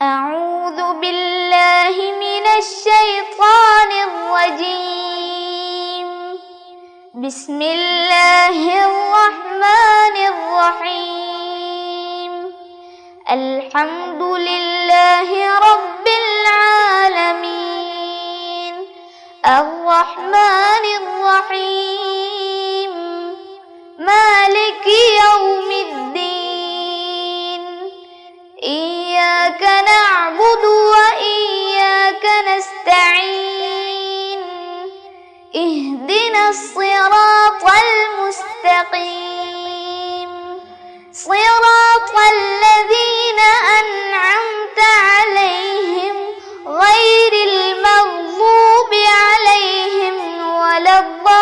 أعوذ بالله من الشيطان الرجيم. بسم الله الرحمن الرحيم. الحمد لله رب العالمين. الرحمن الرحيم. مالك يوم الدين. إياك نعبد وإياك نستعين. اهدنا الصراط المستقيم. صراط الذين أنعمت عليهم غير المغضوب عليهم ولا الضالين.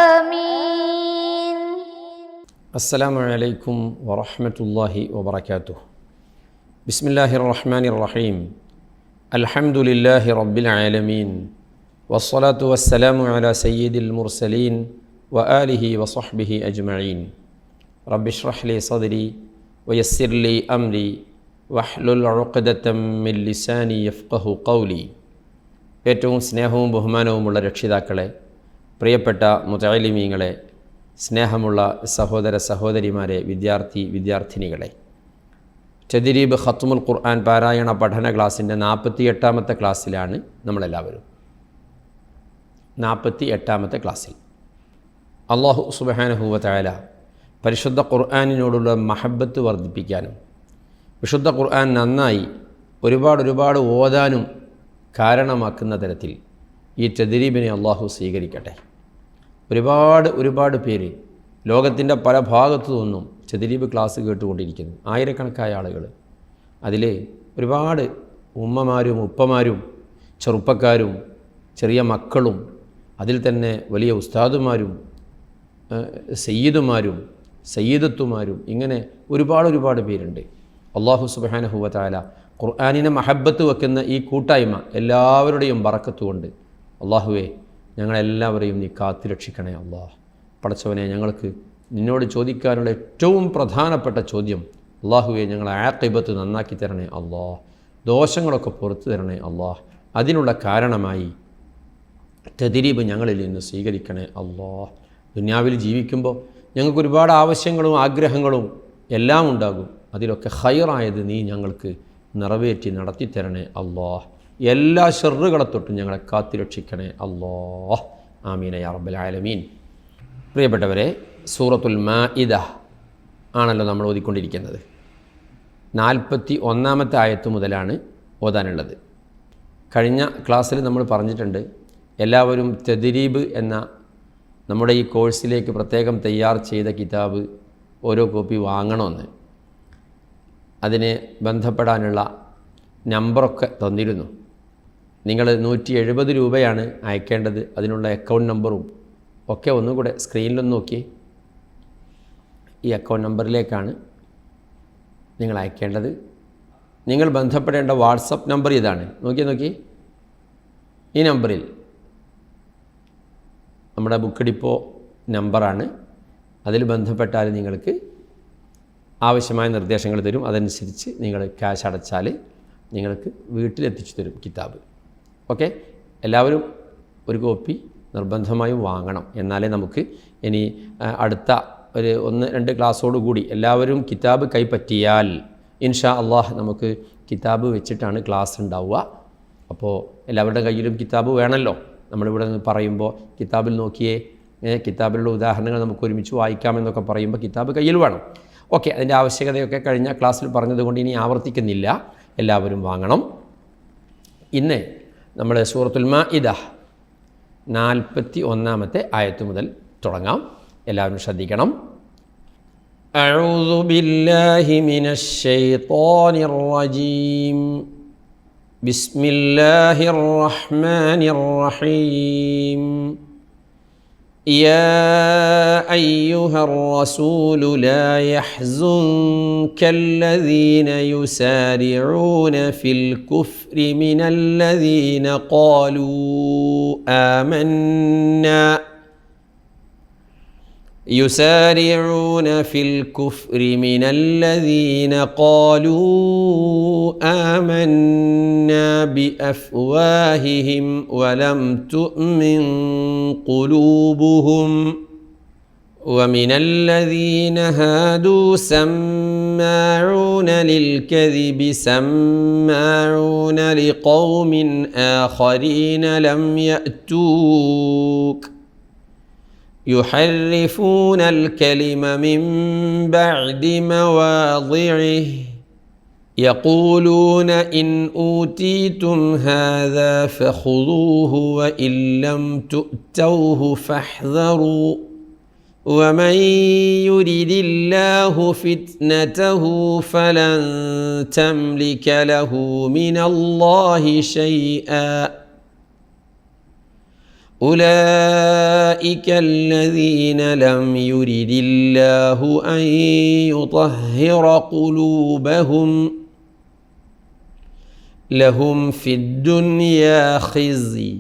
آمين. السلام عليكم ورحمة الله وبركاته. بسم الله الرحمن الرحيم. الحمد لله رب العالمين. والصلاة والسلام على سيد المرسلين وآله وصحبه أجمعين. رب اشرح لي صدري ويسر لي أمري واحلل عقدة من لساني يفقه قولي. ഏറ്റവും സ്നേഹവും ബഹുമാനവുമുള്ള രക്ഷിതാക്കളെ, പ്രിയപ്പെട്ട മുതഅല്ലിമീങ്ങളെ, സ്നേഹമുള്ള സഹോദര സഹോദരിമാരെ, വിദ്യാർത്ഥിനികളെ, തദ്രീബ് ഖത്മുൽ ഖുർആൻ പാരായണ പഠന ക്ലാസ്സിൻ്റെ 48ാമത്തെ ക്ലാസ്സിലാണ് നമ്മളെല്ലാവരും. 48ാമത്തെ ക്ലാസ്സിൽ അല്ലാഹു സുബ്ഹാനഹു വ തആല പരിശുദ്ധ ഖുർആനിനോടുള്ള മഹബത്ത് വർദ്ധിപ്പിക്കാനും വിശുദ്ധ ഖുർആൻ നന്നായി ഒരുപാട് ഓതാനും കാരണമാക്കുന്ന തരത്തിൽ ഈ തദ്രീബിനെ അല്ലാഹു സ്വീകരിക്കട്ടെ. ഒരുപാട് പേര് ലോകത്തിൻ്റെ പല ഭാഗത്തു നിന്നും തദ്രീബ് ക്ലാസ് കേട്ടുകൊണ്ടിരിക്കുന്നു. ആയിരക്കണക്കായ ആളുകൾ. അതിൽ ഒരുപാട് ഉമ്മമാരും ഉപ്പമാരും ചെറുപ്പക്കാരും ചെറിയ മക്കളും അതിൽ തന്നെ വലിയ ഉസ്താദുമാരും സയ്യിദുമാരും സയ്യിദത്തുമാരും ഇങ്ങനെ ഒരുപാട് പേരുണ്ട്. അല്ലാഹു സുബ്ഹാനഹു വ തആല ഖുർആനിനെ മഹബത്ത് വെക്കുന്ന ഈ കൂട്ടായ്മ എല്ലാവരുടെയും ബറക്കത്ത് കൊണ്ട് അല്ലാഹുവേ ഞങ്ങളെല്ലാവരെയും നീ കാത്തുരക്ഷിക്കണേ അല്ലാഹ്. പടച്ചവനെ, ഞങ്ങൾക്ക് നിന്നോട് ചോദിക്കാനുള്ള ഏറ്റവും പ്രധാനപ്പെട്ട ചോദ്യം, അല്ലാഹുവേ ഞങ്ങളെ ആഖിബത്ത് നന്നാക്കി തരണേ അല്ലാഹ്, ദോഷങ്ങളൊക്കെ പുറത്തു തരണേ അല്ലാഹ്. അതിനുള്ള കാരണമായി തദ്രീബ് ഞങ്ങളിൽ നിന്ന് സ്വീകരിക്കണേ അല്ലാഹ്. ദുനിയാവിൽ ജീവിക്കുമ്പോൾ ഞങ്ങൾക്ക് ഒരുപാട് ആവശ്യങ്ങളും ആഗ്രഹങ്ങളും എല്ലാം ഉണ്ടാകും. അതിലൊക്കെ ഖൈറായത് നീ ഞങ്ങൾക്ക് നിറവേറ്റി നടത്തിത്തരണേ അല്ലാഹ്. എല്ലാ ഷർറുകളെ തൊട്ടും ഞങ്ങളെ കാത്തുരക്ഷിക്കണേ അല്ലാഹ്. ആമീൻ യാ റബ്ബൽ ആലമീൻ. പ്രിയപ്പെട്ടവരെ, സൂറത്തുൽ മാഇദ ആണല്ലോ നമ്മൾ ഓതിക്കൊണ്ടിരിക്കുന്നത്. 41ാമത്തെ ആയത്ത് മുതലാണ് ഓതാനുള്ളത്. കഴിഞ്ഞ ക്ലാസ്സിൽ നമ്മൾ പറഞ്ഞിട്ടുണ്ട്, എല്ലാവരും തദ്രീബ് എന്ന നമ്മുടെ ഈ കോഴ്സിലേക്ക് പ്രത്യേകം തയ്യാർ ചെയ്ത കിതാബ് ഓരോ കോപ്പി വാങ്ങണമെന്ന്. അതിന് ബന്ധപ്പെടാനുള്ള നമ്പറൊക്കെ തന്നിരുന്നു. നിങ്ങൾ 170 രൂപയാണ് അയക്കേണ്ടത്. അതിനുള്ള അക്കൗണ്ട് നമ്പറും ഒക്കെ ഒന്നുകൂടെ സ്ക്രീനിലൊന്ന് നോക്കി. ഈ അക്കൗണ്ട് നമ്പറിലേക്കാണ് നിങ്ങൾ അയക്കേണ്ടത്. നിങ്ങൾ ബന്ധപ്പെടേണ്ട വാട്സപ്പ് നമ്പർ ഇതാണ്. നോക്കി ഈ നമ്പറിൽ നമ്മുടെ ബുക്ക് ഡിപ്പോ നമ്പറാണ്. അതിൽ ബന്ധപ്പെട്ടാൽ നിങ്ങൾക്ക് ആവശ്യമായ നിർദ്ദേശങ്ങൾ തരും. അതനുസരിച്ച് നിങ്ങൾ ക്യാഷ് അടച്ചാൽ നിങ്ങൾക്ക് വീട്ടിലെത്തിച്ചു തരും കിതാബ്. ഓക്കെ, എല്ലാവരും ഒരു കോപ്പി നിർബന്ധമായും വാങ്ങണം. എന്നാലേ നമുക്ക് ഇനി അടുത്ത ഒരു 1-2 ക്ലാസ്സോടുകൂടി എല്ലാവരും കിതാബ് കൈപ്പറ്റിയാൽ ഇൻഷാ അല്ലാഹ് നമുക്ക് കിതാബ് വെച്ചിട്ടാണ് ക്ലാസ് ഉണ്ടാവുക. അപ്പോൾ എല്ലാവരുടെ കയ്യിലും കിതാബ് വേണമല്ലോ. നമ്മളിവിടെ നിന്ന് പറയുമ്പോൾ കിതാബിൽ നോക്കിയേ, കിതാബിലുള്ള ഉദാഹരണങ്ങൾ നമുക്ക് ഒരുമിച്ച് വായിക്കാമെന്നൊക്കെ പറയുമ്പോൾ കിതാബ് കയ്യിൽ വേണം. ഓക്കെ, അതിൻ്റെ ആവശ്യകതയൊക്കെ കഴിഞ്ഞ ക്ലാസ്സിൽ പറഞ്ഞതുകൊണ്ട് ഇനി ആവർത്തിക്കുന്നില്ല. എല്ലാവരും വാങ്ങണം. ഇന്ന് നമ്മൾ സൂറത്തുൽ മാഇദ 41ാമത്തെ ആയത്ത് മുതൽ തുടങ്ങാം. എല്ലാവരും ശ്രദ്ധിക്കണം. അഊദു ബില്ലാഹി മിനശ് ശൈത്വാനിർ റജീം. ബിസ്മില്ലാഹിർ റഹ്മാനിർ റഹീം. يا أيها الرسول لا يحزنك الذين يسارعون في الكفر من الذين قالوا آمنا يسارعون في الكفر من الذين قالوا آمنا بأفواههم ولم تؤمن قلوبهم ومن الذين هادوا سماعون للكذب سماعون لقوم آخرين لم يأتوك يحرفون الكلم من بعد مواضعه يقولون إن أوتيتم هذا فخذوه وإن لم تؤتوه فاحذروا ومن يرد الله فتنته فلن تملك له من الله شيئا أولئك الذين لم يرد الله أن يطهر قلوبهم لهم في الدنيا خزي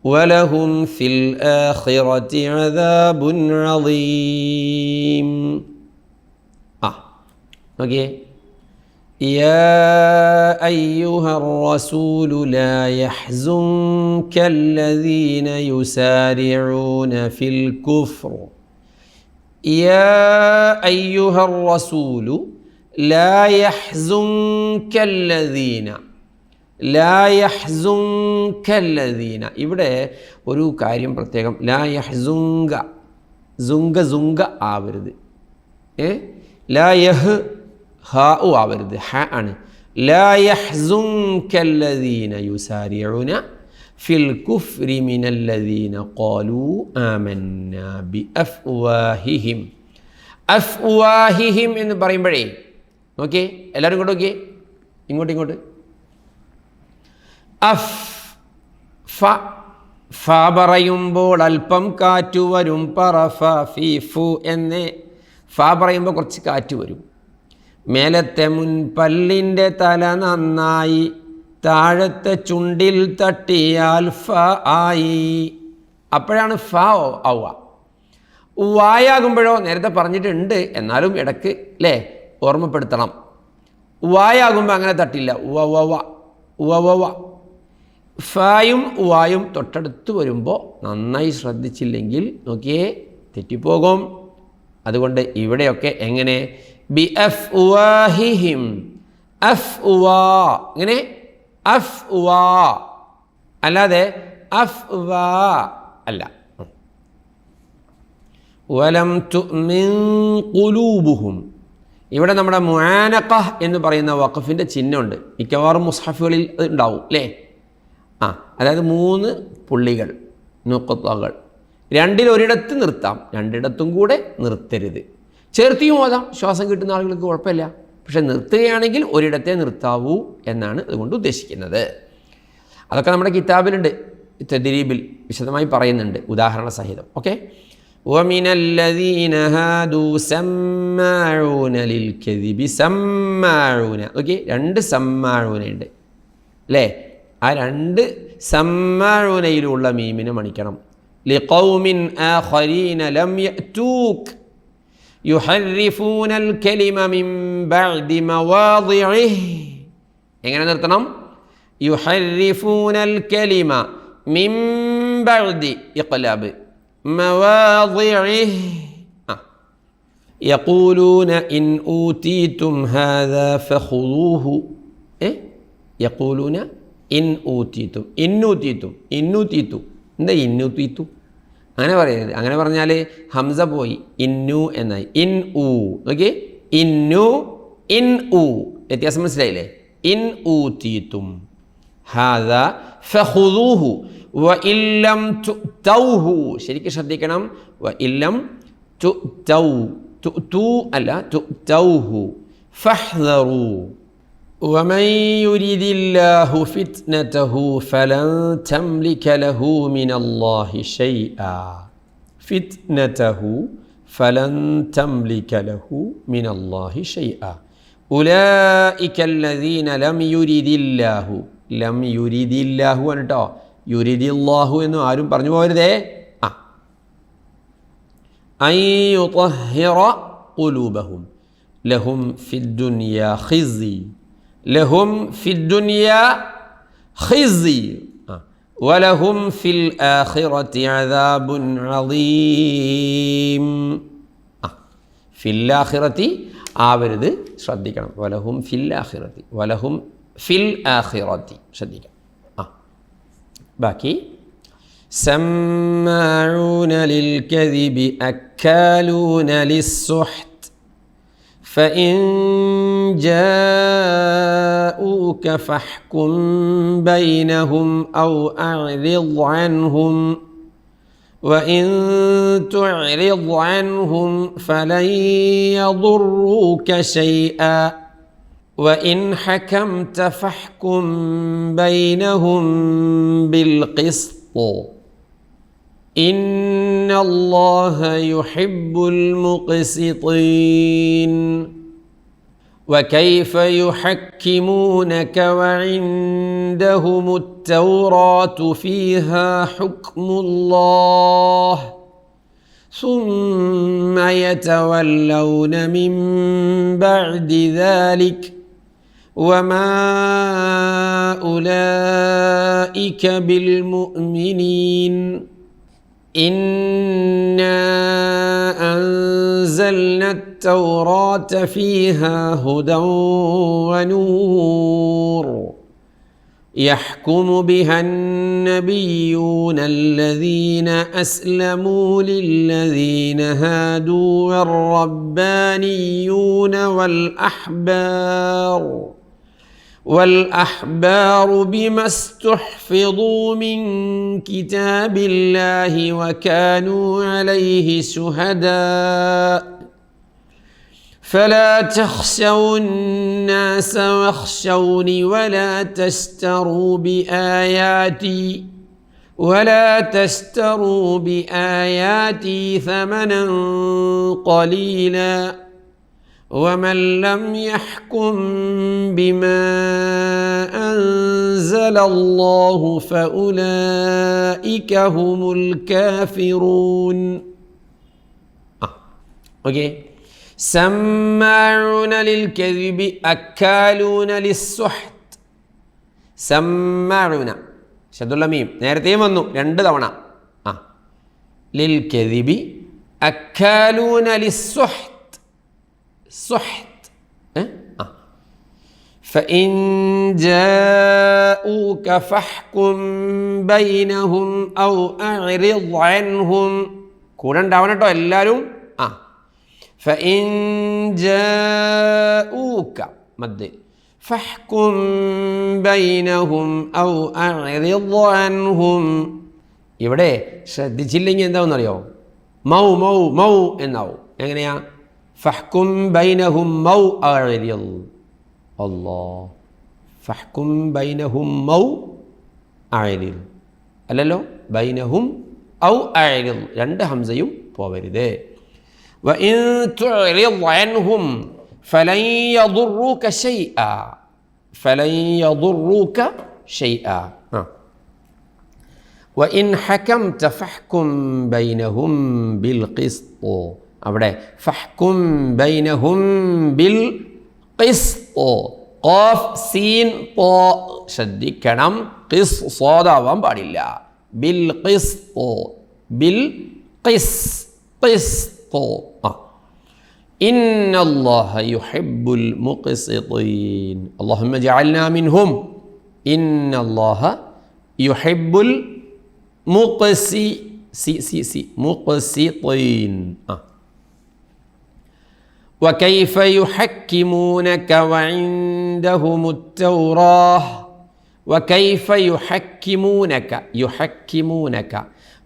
ولهم في الآخرة عذاب عظيم. اوكي. يا أيها الرسول لا يحزنك الذين يسارعون في الكفر يا أيها الرسول لا يحزنك الذين ഇവിടെ ഒരു കാര്യം പ്രത്യേകം, ലാ യഹ്സുങ്ക സുങ്ക ആവരുത്, ലാ യഹ് ഹാ ആവരുത്, ഹ ആണ്. ലാ യഹ്സുങ്കല്ലദീന യുസാരിഊന ഫിൽ കുഫ്രി മിനല്ലദീന ഖാലൂ ആമന്നാ ബിഅഫ്വാഹിഹിം. അഫ്വാഹിഹിം എന്ന് പറയുമ്പോഴേ നോക്കിയേ, എല്ലാവരും ഇങ്ങോട്ട് നോക്കിയേ, ഇങ്ങോട്ട് അഫ് ഫ ഫ പറയുമ്പോൾ അല്പം കാറ്റ് വരും. പറഫ ഫി ഫു എന്ന് ഫ പറയുമ്പോൾ കുറച്ച് കാറ്റ് വരും. മേലത്തെ മുൻപല്ലിൻ്റെ തല നന്നായി താഴത്തെ ചുണ്ടിൽ തട്ടിയാൽ ഫ ആയി, അപ്പോഴാണ് ഫ ആവുക. വായാകുമ്പോഴോ നേരത്തെ പറഞ്ഞിട്ടുണ്ട്, എന്നാലും ഇടയ്ക്ക് അല്ലേ ഓർമ്മപ്പെടുത്തണം. വായാകുമ്പോൾ അങ്ങനെ തട്ടില്ല. വ ഫായും വായും തൊട്ടടുത്ത് വരുമ്പോൾ നന്നായി ശ്രദ്ധിച്ചില്ലെങ്കിൽ നോക്കിയേ തെറ്റിപ്പോകും. അതുകൊണ്ട് ഇവിടെയൊക്കെ എങ്ങനെ ബി അഫ്വാഹിഹിം, അഫ്വാ ഇങ്ങനെ അഫ്വാ അല്ലാതെ അഫ്വാ അല്ല. വലം തുഅ്മിൻ ഖുലൂബുഹും, ഇവിടെ നമ്മുടെ മുആനഖ എന്ന് പറയുന്ന വഖഫിൻ്റെ ചിഹ്നമുണ്ട്. മിക്കവാറും മുസ്ഹഫുകളിൽ അത് ഉണ്ടാവും അല്ലേ? അതായത് 3 പുള്ളികൾ, നുഖ്തകൾ. രണ്ടിലൊരിടത്ത് നിർത്താം, രണ്ടിടത്തും കൂടെ നിർത്തരുത്. ചേർത്തിയും ഓതാം, ശ്വാസം കിട്ടുന്ന ആളുകൾക്ക് കുഴപ്പമില്ല. പക്ഷെ നിർത്തുകയാണെങ്കിൽ ഒരിടത്തെ നിർത്താവൂ എന്നാണ് അതുകൊണ്ട് ഉദ്ദേശിക്കുന്നത്. അതൊക്കെ നമ്മുടെ കിതാബിലുണ്ട്, തദ്രീബിൽ വിശദമായി പറയുന്നുണ്ട് ഉദാഹരണ സഹിതം. ഓക്കെ. വമിനല്ലദീന ഹാദൂ സമ്മാഊന ലിൽകദിബി സമ്മാഊന. ഓക്കെ, 2 സമ്മാഊന ഉണ്ട് അല്ലേ? ആ 2 സമ്മാഊനയിലുള്ള മീമിനെ മണിക്കണം. ലിഖൗമിൻ ആഖരീന ലം യഅതൂക യുഹർരിഫൂനൽ കലിമ മിൻ ബഅദി മവാദിഇഹി. എങ്ങനെ നിർത്തണം? യുഹർരിഫൂനൽ കലിമ മിൻ ബഅദി ഇഖ്ലാബ് മവാദിഇഹി. യഖൂലൂന ഇൻ ഊതീതും ഹാദാ ഫഖുദൂഹു. യഖൂലൂന ഇൻ ഊതീതും, ഇന്നൂതീതും, ഇന്നൂതീതു. എന്താ ഇന്നൂതീതു? അങ്ങനെ പറയരുത്. അങ്ങനെ പറഞ്ഞാൽ ഹംസ പോയി, ഇന്നു എന്നായി. In ud. ഓക്കെ, ഇന്നു ഇൻ ഊ, വ്യത്യാസം മനസ്സിലായില്ലേ? ഇൻ ഊതീതും ഹാദാ ഫഖുദൂഹു വഇല്ലം തുഅ്തൗഹു. ശരിക്കും ശ്രദ്ധിക്കണം. വഇല്ലം തുഅ്തൗ, തുഅ്തു അല്ല, തുഅ്തൗഹു. ഫഹ്ദറൂ. ومن يرد الله فتنته فلن تملك له من الله شيئا. فتنته فلن تملك له من الله شيئا. أولئك الذين لم يرد الله. لم يرد الله എന്നിട്ടോ യുരിദി അല്ലാഹു എന്ന് ആരും പറഞ്ഞു പോകരുതേ. أن يطهر قلوبهم لهم في الدنيا خزي لهم في الدنيا خزي ولهم في الآخرة عذاب عظيم في الآخرة ആവരുത്, ശ്രദ്ധിക്കണം. വലഹും ഫിൽ ആഖിറതി, വലഹും ഫിൽ ആഖിറതി ശ്രദ്ധിക്കണം. ബാക്കി സമ്മാഊന ലിൽ കദിബി അക്കാലൂന ലിസ്സുഹ്ത് فإن جاءوك فاحكم بينهم أو أعرض عنهم وإن تعرض عنهم فلن يضروك شيئا وإن حكمت فاحكم بينهم بالقسط إن الله يحب المقسطين وكيف يحكمونك وعندهم التوراة فيها حكم الله ثم يتولون من بعد ذلك وما أولئك بالمؤمنين إنا أنزلنا التوراة فيها هدى ونور يحكم بها النبيون الذين أسلموا للذين هادوا والربانيون والأحبار بما استحفظوا من كتاب الله وكانوا عليه شهداء فلا تخشوا الناس واخشوني ولا تشتروا بآياتي ثمنا قليلا ومن لم يحكم بما أنزل الله فأولئك هم الكافرون. Okay. سماعون للكذب أكالون للسحت. سماعون ശദ്ദുള്ള മീം നേരത്തെയും വന്നു 2 തവണ. ലിൽകദിബി അക്കാലൂന ലിസ്സുഹ്ത് സുഹ്ത്. فإن جاءوك فاحكم بينهم أو أعرض عنهم. കൂടെ ഉണ്ടാവണം കേട്ടോ എല്ലാവരും. فإن جاءوك മദ് فاحكم بينهم أو أعرض عنهم. ഇവിടെ ശ്രദ്ധിച്ചില്ലെങ്കിൽ എന്താണെന്നറിയോ? മൗ മൗ മൗ എന്നാവും. എങ്ങനെയാ? ഫഹ്കും ബൈനഹും മൗ അഅ്രിൽ. അല്ലാഹ്, ഫഹ്കും ബൈനഹും മൗ അഅ്രിൽ അല്ലല്ലോ, ബൈനഹും ഔ അഅ്രിൽ 2 ഹംസയും പോവരുത്. വഇൻ തുഅ്രിദ് അൻഹും ഫലൻ യദുറൂക ശൈആ. ഫലൻ യദുറൂക ശൈആ. വഇൻ ഹകംത ഫഹ്കും ബൈനഹും ബിൽ ഖിസ്ത്. അവിടെ ഫഹ്കും ബൈനഹും ബിൽ ഖിസ്ത്. ഖാഫ് സീൻ ത്വാ ശ്രദ്ധിക്കണം. ഖിസ് സ്വാദാവാൻ പാടില്ല. ബിൽ ഖിസ്ത് ബിൽ ഖിസ് ഖിസ്ത്. ഇന്നല്ലാഹ യുഹിബ്ബുൽ മുഖ്സിതീൻ. അല്ലാഹുമ്മ ജഅൽനാ മിൻഹും. ഇന്നല്ലാഹ യുഹിബ്ബുൽ മുഖ്സിതീൻ. وكيف يحكمونك وعندهم التوراة. وكيف يحكمونك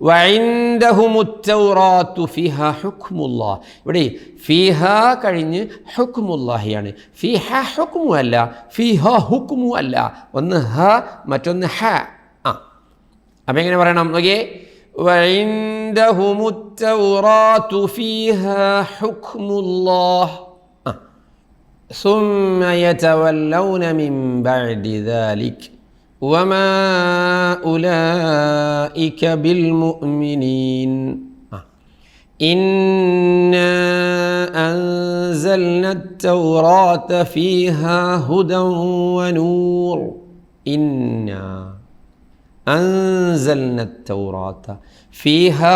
وعندهم التوراة فيها حكم الله. ഇവിടെ ഫീഹ കഴിഞ്ഞ് ഹുക്മുല്ലാഹിയാണ്. ഫീഹ ഹുക്മു അല്ല, ഫീഹ ഹുക്മു അല്ല. ഒന്ന് ഹ മറ്റൊന്ന് ഹ. അപ്പം എങ്ങനെ പറയണം? നോക്കിയേ. وعندهم التوراة فيها حكم الله ثم يتولون من بعد ذلك وما أولئك بالمؤمنين. ഇന്നാ അൻസൽന التوراة فيها هدى ونور إنا أنزلنا التوراة فيها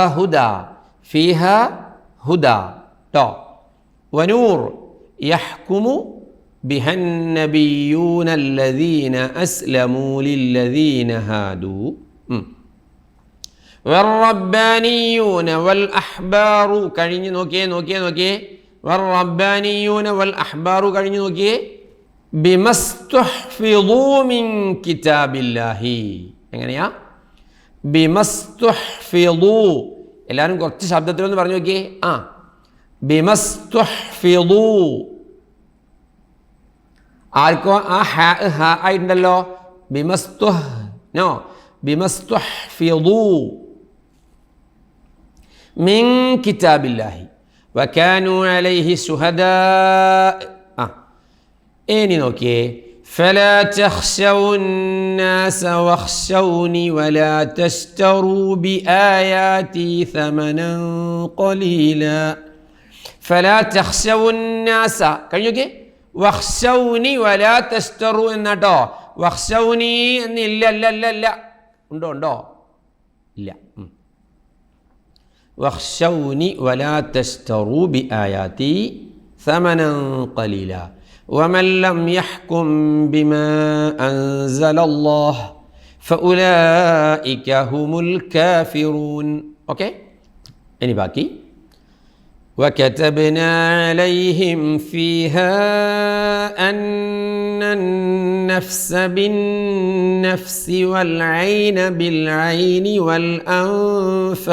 هدى ونور يحكم بها النبيون الذين أسلموا للذين هادوا والربانيون والأحبار കഴിഞ്ഞു നോക്കിയേ والربانيون والأحبار കഴിഞ്ഞു നോക്കിയേ بمستحفظوا من كتاب الله എങ്ങനെയാ بمستحفظوا എല്ലാവരും കുറച്ച് ശബ്ദത്തിലൊന്ന് പറഞ്ഞു നോക്കിയേ بمستحفظوا ആർക്കോ ഹ ആയിട്ടുണ്ടല്ലോ بمستحفظوا من كتاب الله وكانوا عليه شهداء إني نوكي فلا تخشوا الناس واخشوني ولا تشتروا بآياتي ثمنا قليلا فلا تخشوا الناس كان يوكي واخشوني ولا تشتروا النട്ടോ واخشوني എന്ന് ഇല്ല ഉണ്ടോ ഇല്ല واخشوني ولا تشتروا بآياتي ثمنا قليلا ومن لم يحكم بما أنزل الله فأولئك هم الكافرون أوكي إني باقي وكتبنا عليهم فيها أن النفس بالنفس والعين بالعين والأنف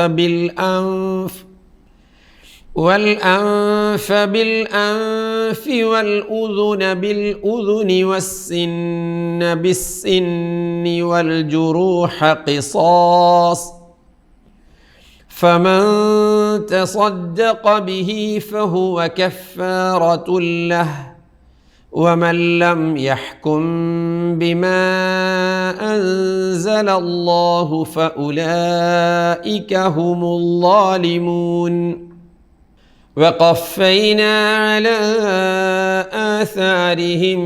بالأنف والأذن بالأذن والسن بالسن والجروح قصاص فمن تصدق به فهو كفارة له ومن لم يحكم بما أنزل الله فأولئك هم الظالمون وقفينا على آثارهم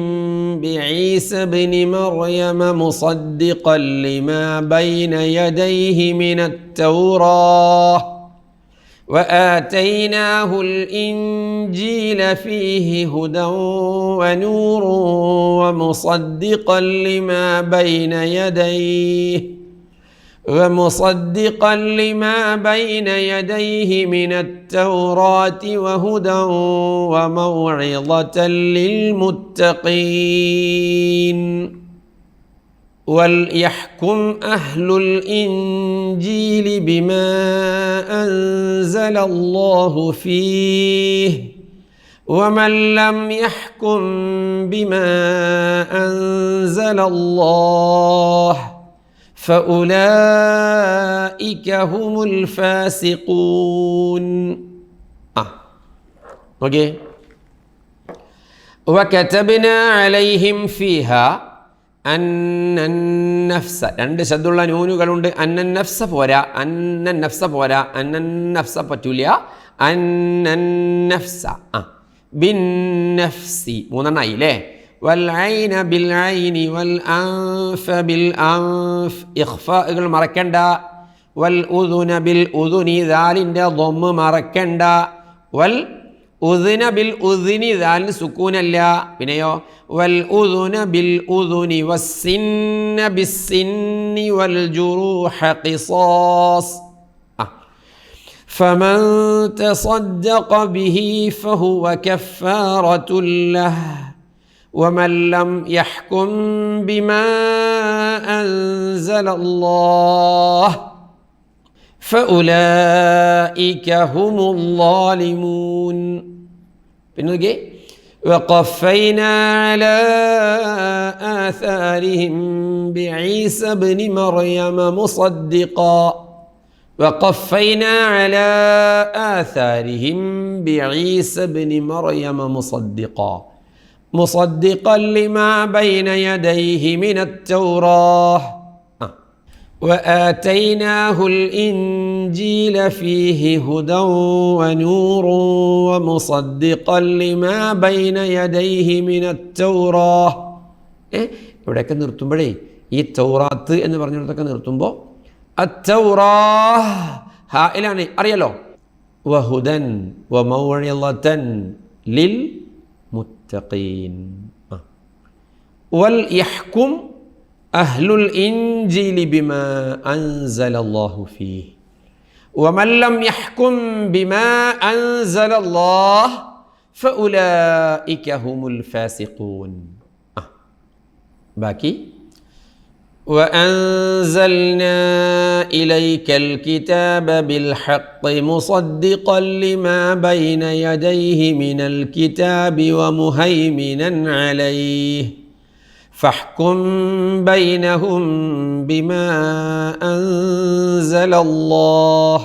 بعيسى ابن مريم مصدقا لما بين يديه من التوراة وآتيناه الإنجيل فيه هدى ونور ومصدقا لما بين يديه من التوراة وهدى وموعظة للمتقين وليحكم أهل الإنجيل بما أنزل الله فيه ومن لم يحكم بما أنزل الله فأولئك هم الفاسقون اوكي وكتبنا عليهم فيها أن النفس രണ്ട് ശബ്ദമുള്ള നൂനുകളുണ്ട് അന്നന്നഫ്സ പോരാ അന്നന്നഫ്സ പറ്റൂല അന്നന്നഫ്സ ബിന്നഫ്സി മൂന്നെണ്ണായി അല്ലേ والعين بالعين والأنف بالأنف إخفاء مركندا والأذن بالأذن ذالند ضم مركندا والأذن بالأذن ذال سكون لا بنيو والأذن بالأذن والسن بالسن والجروح قصاص فمن تصدق به فهو كفارة له ومن لم يحكم بما أنزل الله فأولئك هم الظالمون وقفينا على آثارهم بعيسى ابن مريم مصدقا وقفينا على آثارهم بعيسى ابن مريم مصدقا لما بين يديه من التوراة وآتيناه الإنجيل فيه هدى ونور ومصدقا لما بين يديه من التوراة. ഇവിടെയൊക്കെ നിർത്തുമ്പോഴേ ഈ തൗറാത്ത് എന്ന് പറഞ്ഞിടത്തൊക്കെ നിർത്തുമ്പോൾ അത്തൗറാഹ് ഹായിലാണ്, അറിയാലോ. വഹുദൻ വമൗഇളതൻ ലിൽ മുത്തഖീൻ. വൽ യഹ്കും അഹ്ലുൽ ഇൻജീലി ബിമാ അൻസലല്ലാഹു ഫീഹി വമൻ ലം യഹ്കും ബിമാ അൻസലല്ലാഹ് ഫഉലൈക ഹുമുൽ ഫാസിഖൂൻ. ബാക്കി وأنزلنا إليك الكتاب بالحق مصدقا لما بين يديه من الكتاب ومهيمنا عليه فاحكم بينهم بما أنزل الله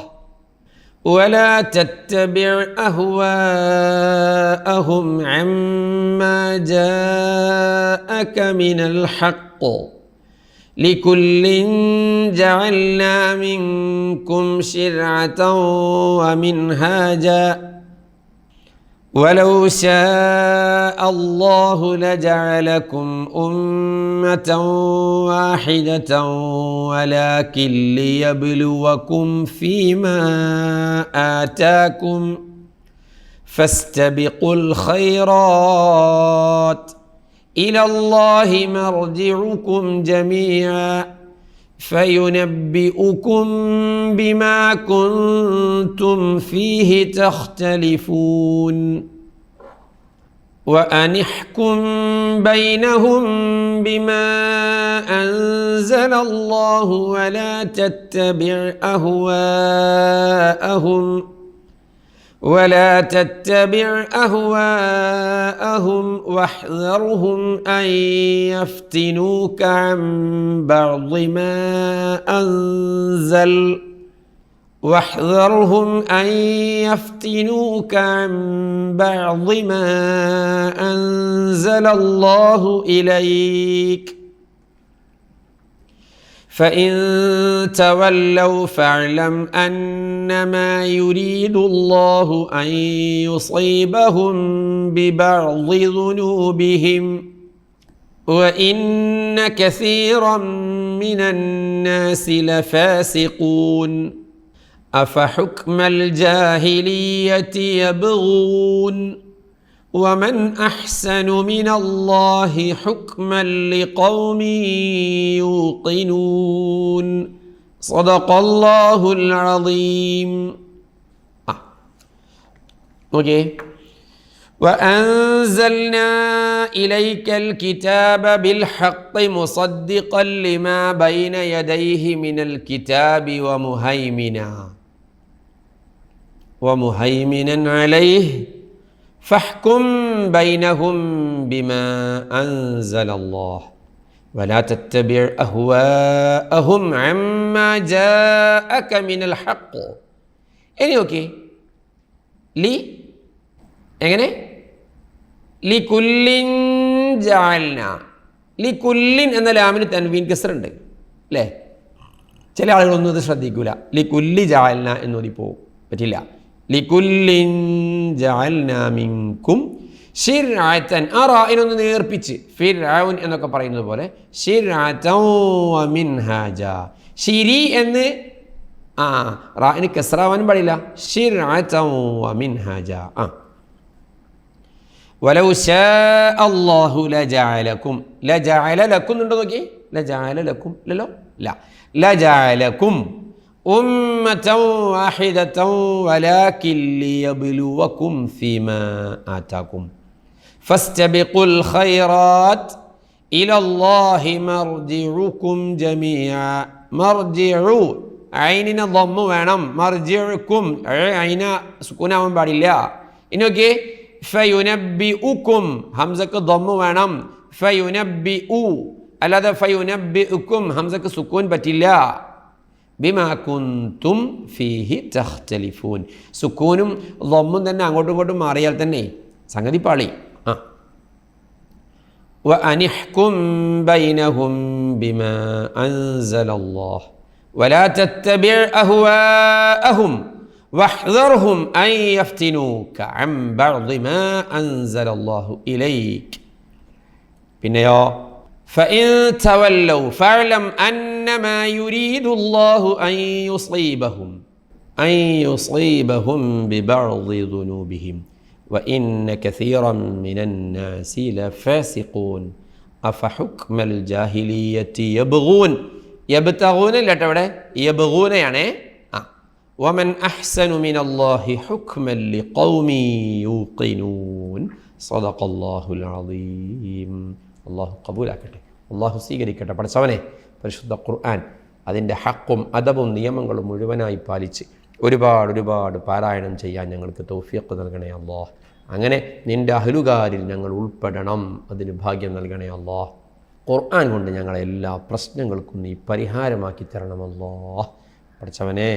ولا تتبع أهواءهم عما جاءك من الحق لكل جعلنا منكم شرعة ومنهاجا ولو شاء الله لجعلكم أمة واحدة ولكن ليبلوكم فيما آتاكم فاستبقوا الخيرات إلى الله مرجعكم جميعا فينبئكم بما كنتم فيه تختلفون وأن احكم بينهم بما أنزل الله ولا تتبع أهواءهم واحذرهم أن يفتنوك عن بعض ما أنزل الله إليك فإن تولوا فاعلم أنما يريد الله أن يصيبهم ببعض ذنوبهم وإن كثيرا من الناس لفاسقون أفحكم الجاهلية يبغون ومن أحسن من الله حكما لقوم يوقنون صدق الله العظيم. وأنزلنا إليك الكتاب بالحق مصدقا لما بين يديه من الكتاب ومهيمنا عليه فاحكم بينهم بما أنزل الله ولا تتبع أهواءهم عما جاءك من الحق. ഇനി ഓക്കെ എങ്ങനെ ലികുല്ലിൻ ജഅൽന, ലികുല്ലിൻ എന്ന ലാമിന് തൻവീൻ കസ്റുണ്ട് അല്ലേ? ചില ആളുകളൊന്നും ഇത് ശ്രദ്ധിക്കൂല. ലികുല്ലി ജഅൽന എന്നോതി പോവും, പറ്റില്ല. ലികുല്ലിൻ ജഅൽനാ മിൻകും ശിർഅതൻ, ആ റായിനൊന്ന് നേർപ്പിച്ച് ഫിർഔൻ എന്നൊക്കെ പറയുന്നത് പോലെ ശിർഅതൻ വമിൻഹാജ. ശിരി എന്ന് റായിന് കസ്റാവാനും പാടില്ല. ശിർഅതൻ വമിൻഹാജ. വലൗ ശാഅ അല്ലാഹു ലജഅലകും, ലജഅല ലക്കും ഉണ്ടോ നോക്കി, ലജഅല ലക്കും ഇല്ലല്ലോ, ലജഅലകും ഉമ്മതൻ വാഹിദതൻ വലാകിൻ ലിയബ്ലുവകും ഫീമാ ആതാകും ഫസ്തബിഖുൽ ഖൈറാത്ത് ഇലല്ലാഹി മർജിഉകും ജമീഅ. മർജിഉ ഐനിന് ദമ്മ വേണം, മർജിഉകും ഐന സുകൂനാവാൻ പാടില്ല. ഇനി ഓക്കെ ഫയുനബ്ബിഉകും ഹംസക്ക് ദമ്മ വേണം, ഫയുനബ്ബിഉ അല്ലാതെ ഫയുനബ്ബിഉകും ഹംസക്ക് സുകൂൻ പറ്റില്ല. ബിമാ കുൻതും ഫീഹി തഖ്തലിഫൂൻ, സുക്കൂനും ദമ്മും തന്നെ അങ്ങോട്ടും ഇങ്ങോട്ടും മാറിയാൽ തന്നെ സംഗതി പാളി. വഅനിഹ്കും ബൈനഹും ബിമാ അൻസലല്ലാഹ്, ولا تتبع أهواءهم واحذرهم أن يفتنوك عن بعض ما أنزل الله إليك. പിന്നെയോ فإن تولوا فاعلم أنما يريد الله أن يصيبهم ببعض ذنوبهم وإن كثيرا من الناس لفاسقون أفحكم الجاهلية يبتغون ഇവിടെ യബ്ഗൂനയാണ്. ومن أحسن من الله حكما لقوم يوقنون صدق الله العظيم. അള്ളാഹു കബൂലാക്കട്ടെ, അള്ളാഹു സ്വീകരിക്കട്ടെ. പഠിച്ചവനെ, പരിശുദ്ധ ഖുർആൻ അതിൻ്റെ ഹക്കും അദബും നിയമങ്ങളും മുഴുവനായി പാലിച്ച് ഒരുപാട് പാരായണം ചെയ്യാൻ ഞങ്ങൾക്ക് തൗഫീഖ് നൽകണേ അല്ലാഹ്. അങ്ങനെ നിൻ്റെ അഹ്ലുകാരിൽ ഞങ്ങൾ ഉൾപ്പെടണം, അതിന് ഭാഗ്യം നൽകണേ അല്ലാഹ്. ഖുർആൻ കൊണ്ട് ഞങ്ങളെ എല്ലാ പ്രശ്നങ്ങൾക്കും നീ പരിഹാരമാക്കി തരണം അല്ലാഹ്. പഠിച്ചവനെ,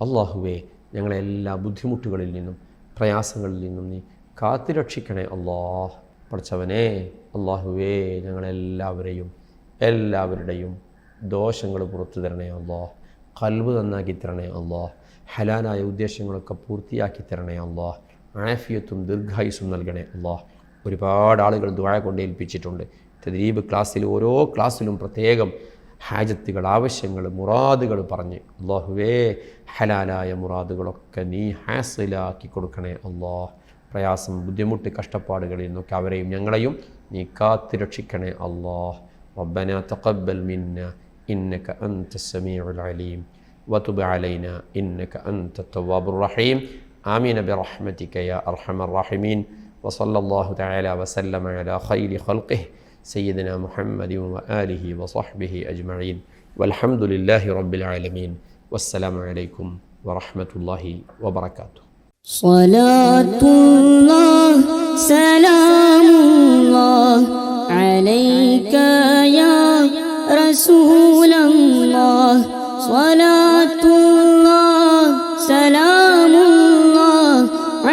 അള്ളാഹുവേ, ഞങ്ങളെ എല്ലാ ബുദ്ധിമുട്ടുകളിൽ നിന്നും പ്രയാസങ്ങളിൽ നിന്നും നീ കാത്തുരക്ഷിക്കണേ അല്ലാഹ്. പഠിച്ചവനെ, അള്ളാഹുവേ, എല്ലാവരുടെയും ദോഷങ്ങൾ പുറത്തു തരണേ അല്ലാഹ്. ഖൽബ് നന്നാക്കി തരണേ അല്ലാഹ്. ഹലാലായ ഉദ്ദേശങ്ങളൊക്കെ പൂർത്തിയാക്കി തരണേ അല്ലാഹ്. ആഫിയത്തും ദീർഘായുസ്സും നൽകണേ അല്ലാഹ്. ഒരുപാട് ആളുകൾ ദുആ കൊണ്ട് ഏൽപ്പിച്ചിട്ടുണ്ട്. തദ്രീബ് ക്ലാസ്സിൽ ഓരോ ക്ലാസ്സിലും പ്രത്യേകം ഹാജത്തുകൾ, ആവശ്യങ്ങൾ, മുറാദുകൾ പറഞ്ഞ് അല്ലാഹുവേ, ഹലാലായ മുറാദുകളൊക്കെ നീ ഹാസിലാക്കി കൊടുക്കണേ അല്ലാഹ്. പ്രയാസം, ബുദ്ധിമുട്ട്, കഷ്ടപ്പാടുകളിൽ നിന്നൊക്കെ അവരെയും ഞങ്ങളെയും നീ കാത്തുരക്ഷിക്കണേ അല്ലാഹ്. റബ്ബനാ തഖബ്ബൽ മിന്നാ ഇന്നക അൻതസ് സമീഉൽ അലീം വതുബ് അലൈനാ ഇന്നക അൻതത് തവ്വാബുർ റഹീം. ആമീൻ ബിറഹ്മതിക യാ അർഹമർ റഹീമീൻ. വസല്ലല്ലാഹു തആല വസല്ലമ അലാ ഖൈരി ഖൽഖിഹി സയ്യിദിനാ മുഹമ്മദിൻ വആലിഹി വസഹ്ബിഹി അജ്മഈൻ. വൽഹംദുലില്ലാഹി റബ്ബിൽ ആലമീൻ. വസ്സലാമു അലൈക്കും വറഹ്മത്തുള്ളാഹി വബറകാതുഹു. സ്വലാത്തുല്ലാഹ് സലാമുല്ലാഹ് അലൈക യാ റസൂലല്ലാഹ്. സ്വലാത്തുല്ലാഹ് സലാമുല്ലാഹ്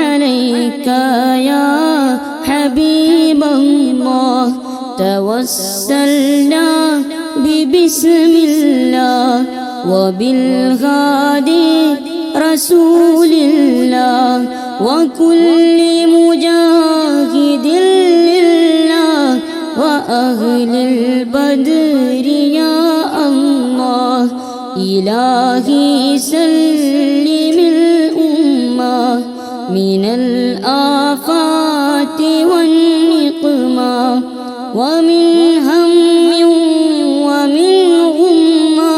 അലൈക യാ ഹബീബല്ലാഹ്. തവസ്സൽനാ ബിബിസ്മില്ലാഹ് വബിൽഹാദി റസൂലില്ലാഹ് വകുല്ലി മുജാഹിദിൻ ലില്ലാഹ് വഅഹ്ലിൽ ബദ്രി യാ അല്ലാഹ്. ഇലാഹി സല്ലിമിൽ ഉമ്മah മിനൽ ആഫാതി വന്നിഖ്മാ വമിൻ ഹമ്മിൻ വമിൻ ഗുമ്മാ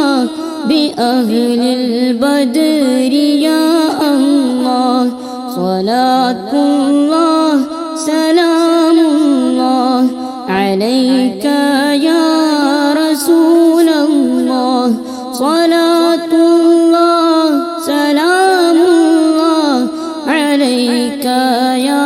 ബിഅഹ്ലിൽ ബദ്രി യാ അല്ലാഹ്. സ്വലാത്തുല്ലാഹ് സലാമുല്ലാഹ് അലൈക യാ റസൂലല്ലാഹ്. സ്വലാത്തുല്ലാഹ് സലാമുല്ലാഹ് അലൈക യാ